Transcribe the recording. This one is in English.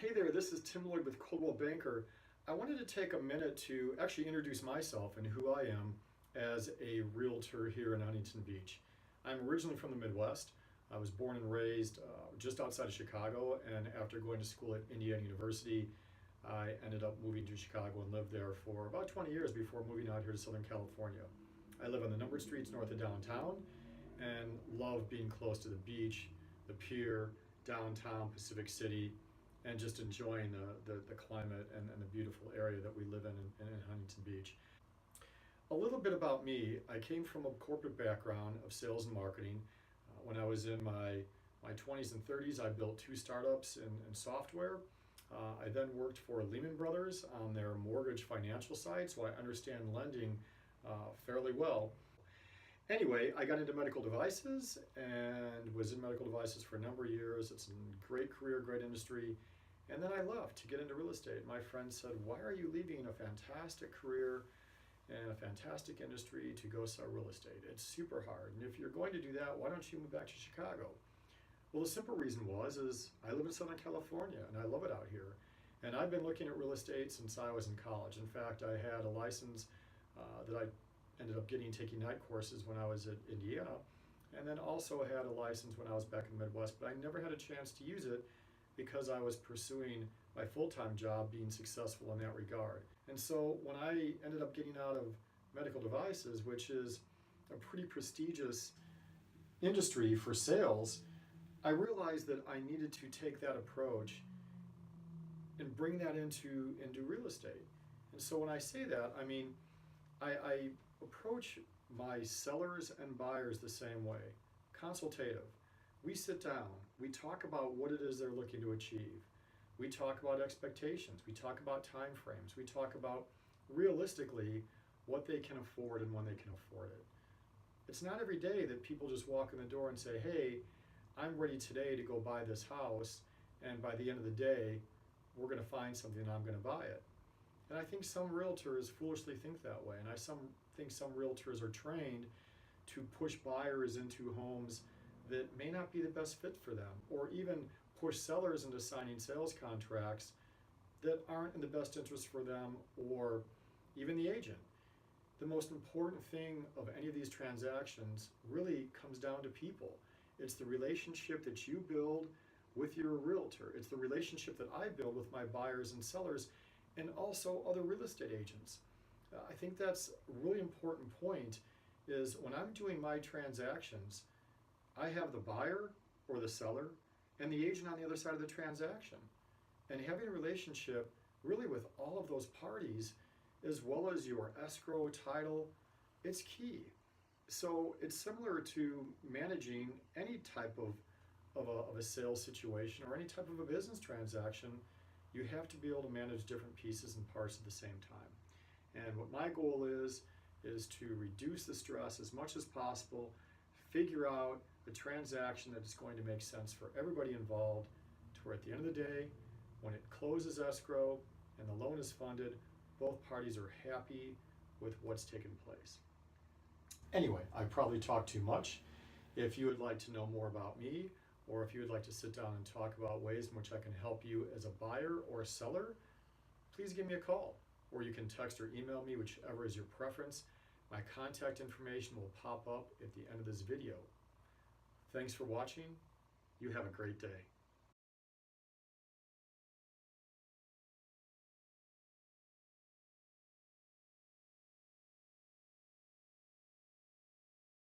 Hey there, this is Tim Lloyd with Coldwell Banker. I wanted to take a minute to actually introduce myself and who I am as a realtor here in Huntington Beach. I'm originally from the Midwest. I was born and raised just outside of Chicago, and after going to school at Indiana University, I ended up moving to Chicago and lived there for about 20 years before moving out here to Southern California. I live on the numbered streets north of downtown and love being close to the beach, the pier, downtown, Pacific City, and just enjoying the climate and the beautiful area that we live in Huntington Beach. A little bit about me: I came from a corporate background of sales and marketing. When I was in my 20s and 30s, I built two startups in software. I then worked for Lehman Brothers on their mortgage financial side, so I understand lending fairly well. Anyway, I got into medical devices and was in medical devices for a number of years. It's a great career, great industry. And then I left to get into real estate. My friend said, "Why are you leaving a fantastic career and a fantastic industry to go sell real estate? It's super hard. And if you're going to do that, why don't you move back to Chicago?" Well, the simple reason is I live in Southern California and I love it out here. And I've been looking at real estate since I was in college. In fact, I had a license that I ended up taking night courses when I was at Indiana, and then also had a license when I was back in the Midwest, but I never had a chance to use it because I was pursuing my full-time job, being successful in that regard. And so when I ended up getting out of medical devices, which is a pretty prestigious industry for sales, I realized that I needed to take that approach and bring that into real estate. And so when I say that, I mean, I approach my sellers and buyers the same way, consultative. We sit down, we talk about what it is they're looking to achieve. We talk about expectations, we talk about time frames, we talk about realistically what they can afford and when they can afford it. It's not every day that people just walk in the door and say, "Hey, I'm ready today to go buy this house, and by the end of the day, we're going to find something and I'm going to buy it." And I think some realtors foolishly think that way, and I think some realtors are trained to push buyers into homes that may not be the best fit for them, or even push sellers into signing sales contracts that aren't in the best interest for them or even the agent. The most important thing of any of these transactions really comes down to people. It's the relationship that you build with your realtor. It's the relationship that I build with my buyers and sellers, and also other real estate agents. I think that's a really important point, is when I'm doing my transactions, I have the buyer or the seller and the agent on the other side of the transaction. And having a relationship really with all of those parties, as well as your escrow, title, it's key. So it's similar to managing any type of a sales situation or any type of a business transaction. You have to be able to manage different pieces and parts at the same time. And what my goal is to reduce the stress as much as possible, figure out a transaction that is going to make sense for everybody involved, to where at the end of the day, when it closes escrow and the loan is funded, both parties are happy with what's taken place. Anyway, I probably talked too much. If you would like to know more about me, or if you would like to sit down and talk about ways in which I can help you as a buyer or a seller, please give me a call, or you can text or email me, whichever is your preference. My contact information will pop up at the end of this video. Thanks for watching. You have a great day.